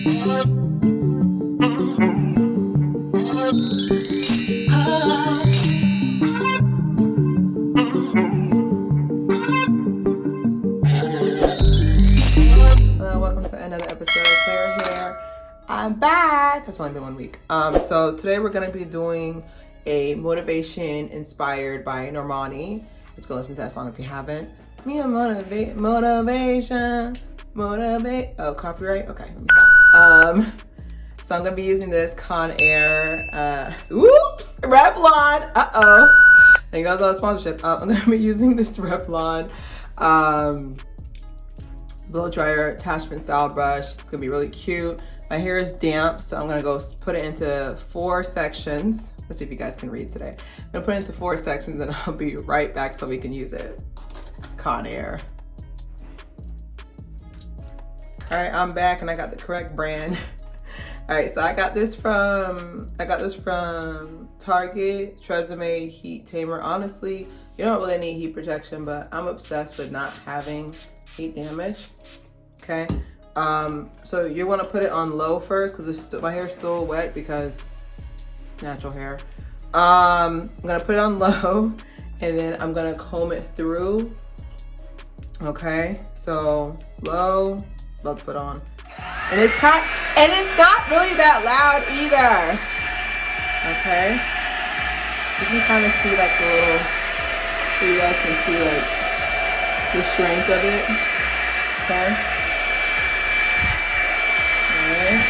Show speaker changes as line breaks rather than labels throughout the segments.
Hello, welcome to another episode of Haire. I'm back. It's only been 1 week. So today we're gonna be doing a motivation inspired by Normani. Let's go listen to that song if you haven't. Me a motivation. Oh, copyright? Okay, let me stop. So I'm gonna be using this Haire, oops, Revlon, I think that was a sponsorship. I'm gonna be using this Revlon, blow dryer attachment style brush. It's gonna be really cute. My hair is damp, so I'm gonna go put it into 4 sections. Let's see if you guys can read today. I'm gonna put it into 4 sections and I'll be right back so we can use it. Haire. All right, I'm back and I got the correct brand. All right, so I got this from Target, Tresemme Heat Tamer. Honestly, you don't really need heat protection, but I'm obsessed with not having heat damage. Okay, so you want to put it on low first because my hair is still wet because it's natural hair. I'm gonna put it on low and then I'm gonna comb it through. Okay, so low, about to put on, and it's not really that loud either. Okay, you can kind of see like the little, so you guys can see like the strength of it. Okay. Alright.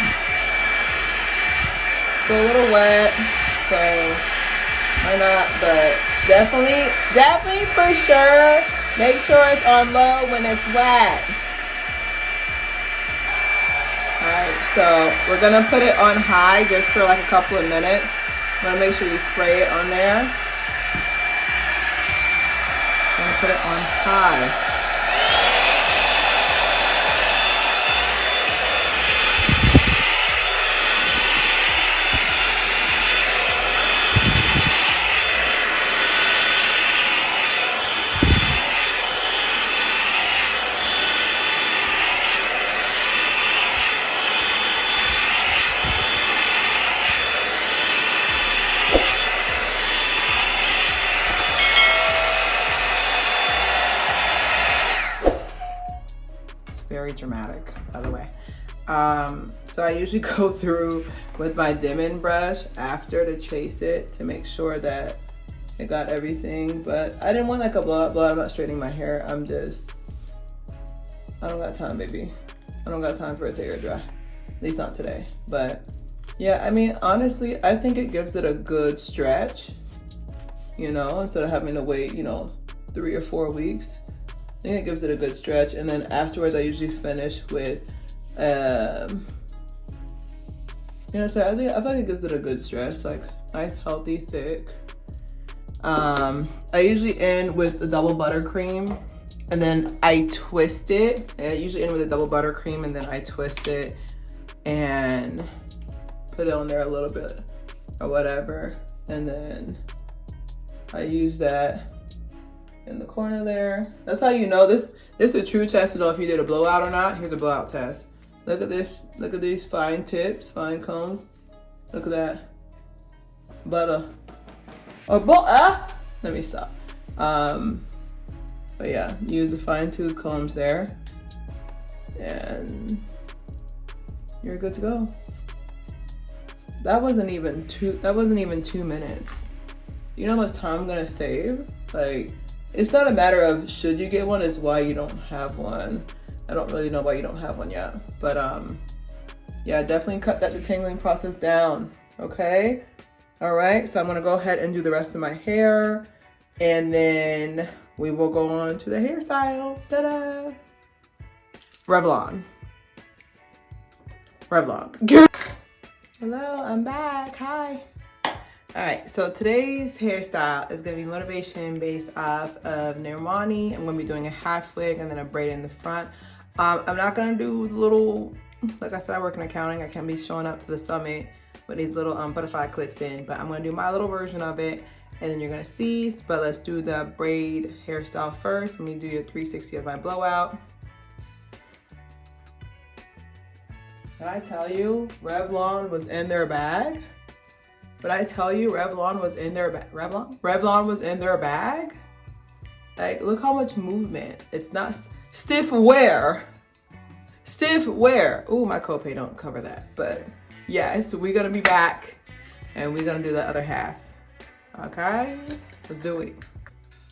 It's a little wet, so why not? But definitely for sure, make sure it's on low when it's wet. Alright, so we're gonna put it on high just for like a couple of minutes. I'm gonna make sure you spray it on there. I'm gonna put it on high. Very dramatic, by the way. So I usually go through with my Dimming brush after to chase it to make sure that it got everything, but I didn't want like a blowout. I'm not straightening my hair. I don't got time, baby. I don't got time for it to air dry, at least not today. But yeah, I mean, honestly, I think it gives it a good stretch, you know, instead of having to wait, you know, 3 or 4 weeks. I think it gives it a good stretch, and then afterwards I usually finish with, you know, so I feel like it gives it a good stretch, like nice, healthy, thick. I usually end with the double buttercream, and then I twist it. I usually end with a double buttercream, and then I twist it and put it on there a little bit or whatever, and then I use that in the corner there. That's how you know this is a true test to know if you did a blowout or not. Here's a blowout test. Look at this. Look at these fine tips, fine combs. Look at that. Butter. Or let me stop. But yeah, use the fine tooth combs there, and you're good to go. That wasn't even 2 minutes. You know how much time I'm gonna save? Like, it's not a matter of should you get one, it's why you don't have one. I don't really know why you don't have one yet. But yeah, definitely cut that detangling process down, okay? All right, so I'm gonna go ahead and do the rest of my hair, and then we will go on to the hairstyle. Ta-da! Revlon. Hello, I'm back, hi. All right, so today's hairstyle is gonna be motivation based off of Normani. I'm gonna be doing a half wig and then a braid in the front. I'm not gonna do little, like I said, I work in accounting. I can't be showing up to the summit with these little butterfly clips in, but I'm gonna do my little version of it, and then you're gonna see. But let's do the braid hairstyle first. Let me do a 360 of my blowout. Did I tell you Revlon was in their bag? But I tell you Revlon was in their bag. Revlon was in their bag? Like, look how much movement. It's not stiff wear. Stiff wear. Ooh, my copay don't cover that. But yeah, so we're gonna be back and we're gonna do the other half. Okay, let's do it.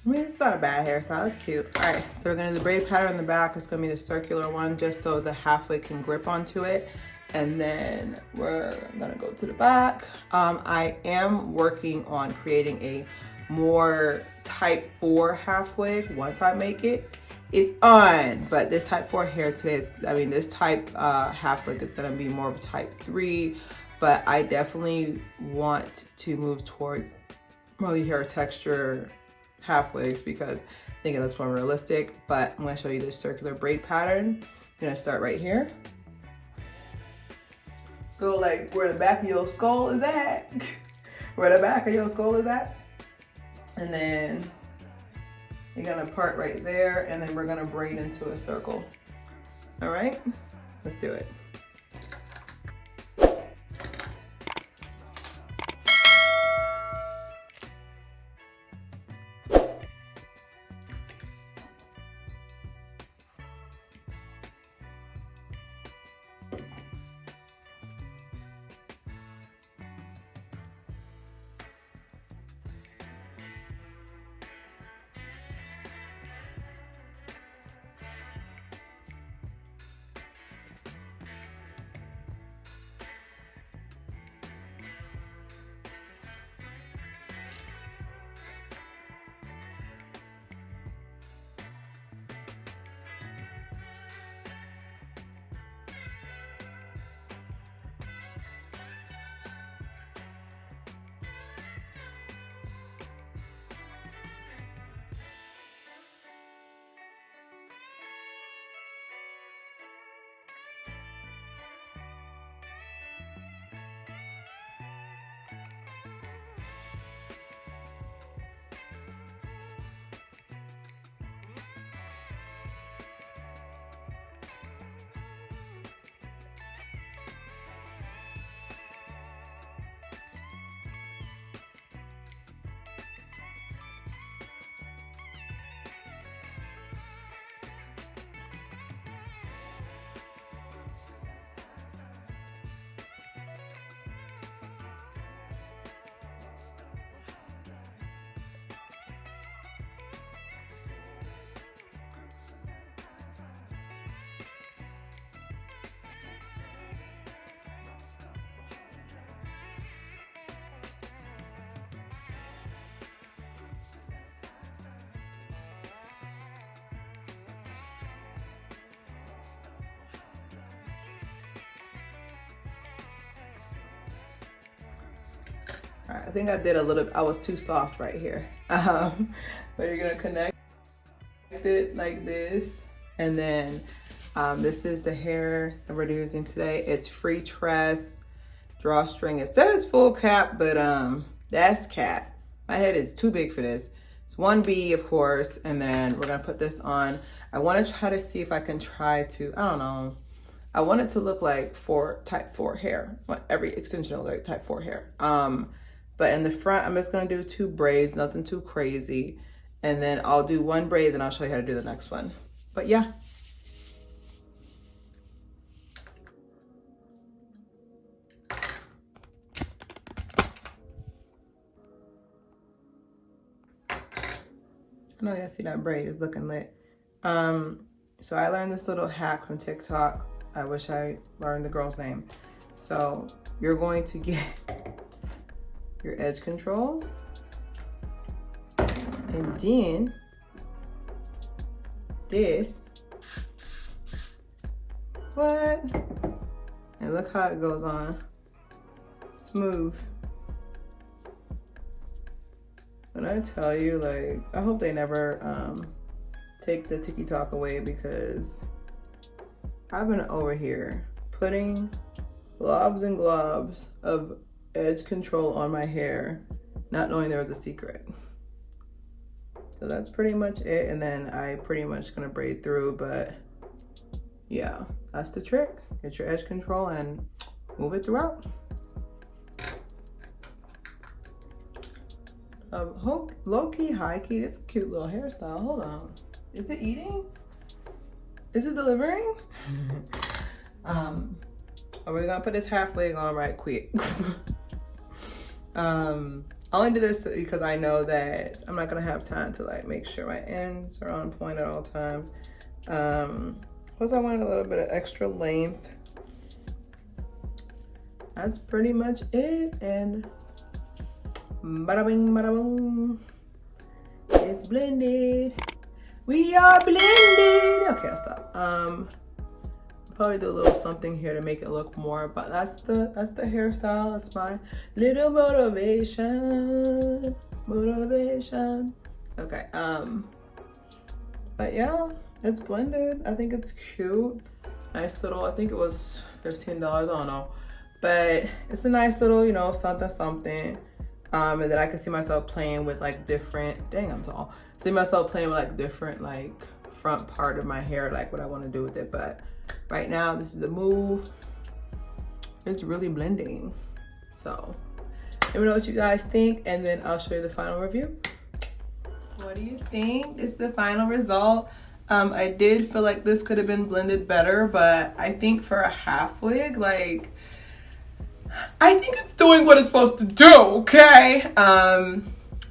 I mean, it's not a bad hairstyle, it's cute. All right, so we're gonna do the braid pattern in the back. It's gonna be the circular one just so the halfway can grip onto it. And then we're gonna go to the back. I am working on creating a more type 4 half wig once I make it. It's on, but this type 4 hair today is, this type half wig is gonna be more of a type 3, but I definitely want to move towards really hair texture half wigs because I think it looks more realistic. But I'm gonna show you this circular braid pattern. I'm gonna start right here. So like where the back of your skull is at, where the back of your skull is at. And then you're gonna part right there and then we're gonna braid into a circle. All right, let's do it. All right, I think I did a little, I was too soft right here. But you're gonna connect it like this. And then this is the hair that we're using today. It's free tress drawstring. It says full cap, but that's cap. My head is too big for this. It's 1B, of course, and then we're gonna put this on. I wanna try to see if I can try to, I don't know. I want it to look like type 4 hair. I want every extension to look like type 4 hair. But in the front, I'm just gonna do 2 braids, nothing too crazy. And then I'll do 1 braid, then I'll show you how to do the next one. But yeah. I know y'all see that braid is looking lit. So I learned this little hack from TikTok. I wish I learned the girl's name. So you're going to get your edge control, and then this, what? And look how it goes on, smooth. When I tell you, like, I hope they never take the TikTok away, because I've been over here putting globs and globs of edge control on my hair, not knowing there was a secret. So that's pretty much it. And then I pretty much gonna braid through, but yeah, that's the trick. Get your edge control and move it throughout. Low-key, high-key, it's a cute little hairstyle. Hold on. Is it eating? Is it delivering? We're gonna put this half wig on right quick. I only do this because I know that I'm not gonna have time to like make sure my ends are on point at all times. Plus I wanted a little bit of extra length. That's pretty much it, and bada bing, bada boom. It's blended. We are blended. Okay, I'll stop. Probably do a little something here to make it look more, but that's the hairstyle. That's my little motivation. Okay, but yeah, it's blended. I think it's cute. Nice little, I think it was $15, I don't know. But it's a nice little, you know, something. And then I can see myself playing with like different, dang, I'm tall. See myself playing with like different like front part of my hair, like what I want to do with it. But right now, this is the move. It's really blending. So let me know what you guys think, and then I'll show you the final review. What do you think? This is the final result. I did feel like this could have been blended better, but I think for a half wig, like, I think it's doing what it's supposed to do, okay?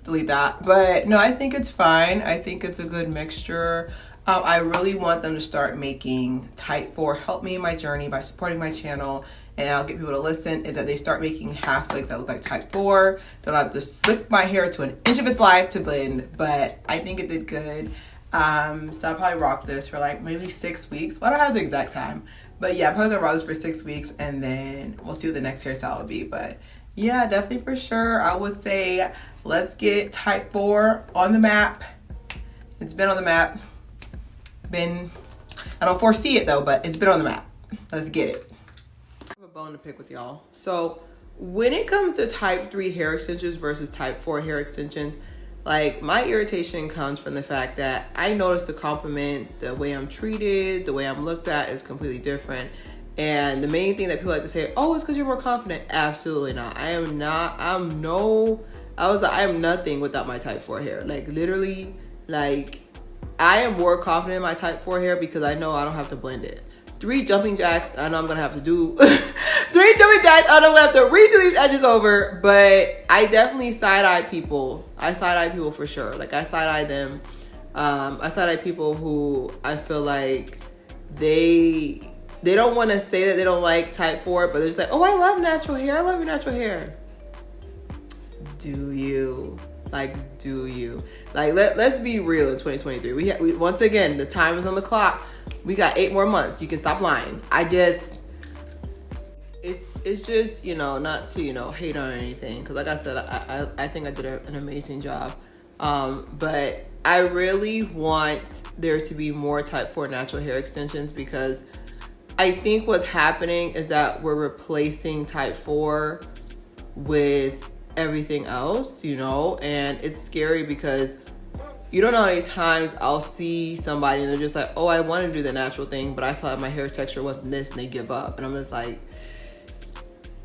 Delete that. But no, I think it's fine. I think it's a good mixture. I really want them to start making type 4 help me in my journey by supporting my channel, and I'll get people to listen, is that they start making half wigs that look like type 4. So I don't have to slick my hair to an inch of its life to blend, but I think it did good. So I'll probably rock this for like maybe 6 weeks. Well, I don't have the exact time. But yeah, I'm probably gonna rock this for 6 weeks, and then we'll see what the next hairstyle will be. But yeah, definitely for sure, I would say let's get type 4 on the map. It's been on the map. I don't foresee it though, but it's been on the map. Let's get it. I have a bone to pick with y'all. So when it comes to type 3 hair extensions versus type 4 hair extensions, like, my irritation comes from the fact that I notice the compliment, the way I'm treated, the way I'm looked at is completely different. And the main thing that people like to say, oh, it's because you're more confident. Absolutely not. I am nothing without my type 4 hair. Like, literally, like, I am more confident in my type 4 hair because I know I don't have to blend it. 3 jumping jacks, I know I'm gonna have to do 3 jumping jacks, I know I'm gonna have to redo these edges over, but I definitely side-eye people. I side-eye people for sure. Like, I side-eye them. I side-eye people who I feel like they don't want to say that they don't like type 4, but they're just like, oh, I love natural hair. I love your natural hair. Do you? Like, do you? Like, let's be real in 2023. We once again, the time is on the clock. We got 8 more months. You can stop lying. It's just, you know, not to, you know, hate on anything. Because like I said, I think I did an amazing job. But I really want there to be more type 4 natural hair extensions, because I think what's happening is that we're replacing type 4 with everything else, you know, and it's scary because you don't know how many times I'll see somebody and they're just like, oh, I want to do the natural thing, but I saw that my hair texture wasn't this, and they give up. And I'm just like,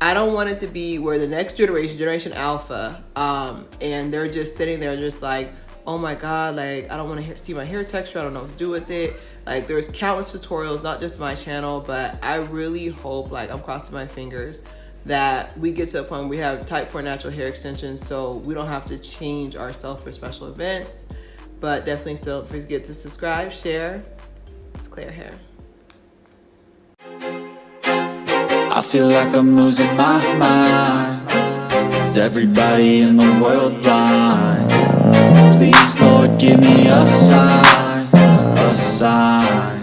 I don't want it to be where the next generation alpha, and they're just sitting there just like, oh my God, like, I don't want to see my hair texture. I don't know what to do with it. Like, there's countless tutorials, not just my channel, but I really hope, like, I'm crossing my fingers that we get to a point where we have type 4 natural hair extensions, so we don't have to change ourselves for special events. But definitely still don't forget to subscribe, share. It's Claire Hair.
I feel like I'm losing my mind. Is everybody in the world blind? Please, Lord, give me a sign, a sign.